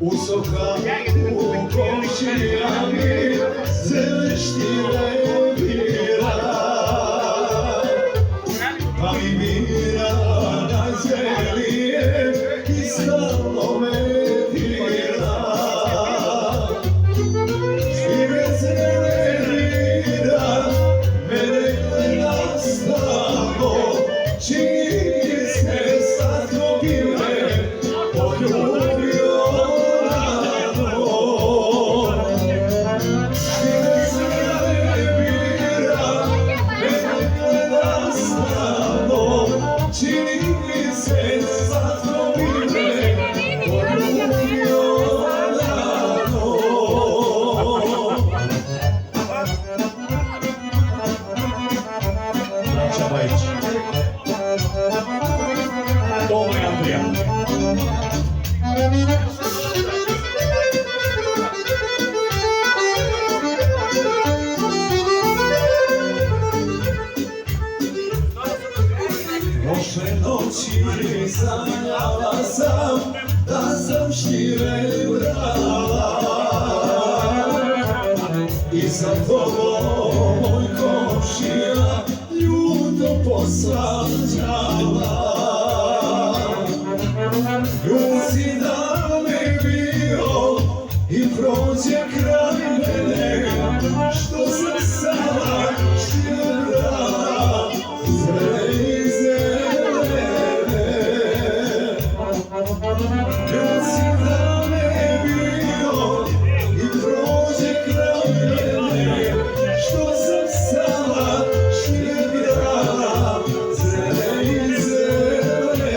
U sokaku komšijami zeleštire bira, pa mi bira najzvelije i stalno me dira. I bez mene bira, mene gleda stalno, čini se slatko bi me poljubio. Čini se slatko bi me poljubio rano. Braća Bajić, Toma i Andrija. Prošle noći sanjala sam da sam šire brala i sa tobom moj komšija ljuto posvađala. Ljud si da me bio i prođe kraj mene, što sam sada šire brala sve iz Ljud si da me bio i prođe kraj mene, što sam sama štedila zele i zelene.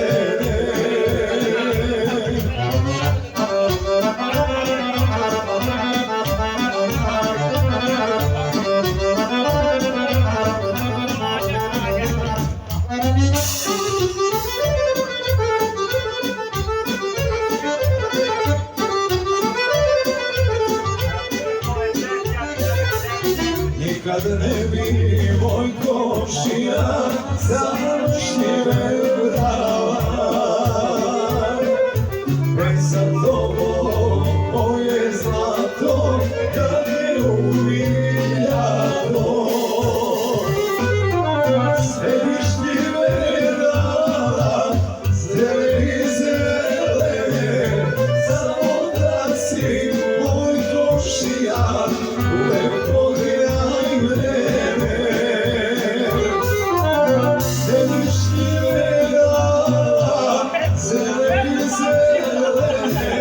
Nikad ne bi moj komšija zašljive brala, već sa tobom moje zlato da me umiljalo. Sve bi šljive dala, zele i zelene, samo da si moj komšija uvek pogledaj vreme. Sve bi šljive dala, zele i zelene,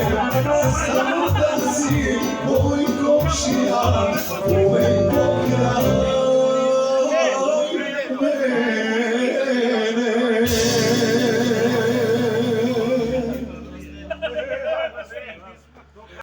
samo da si moj komšija uvek pogledaj vreme.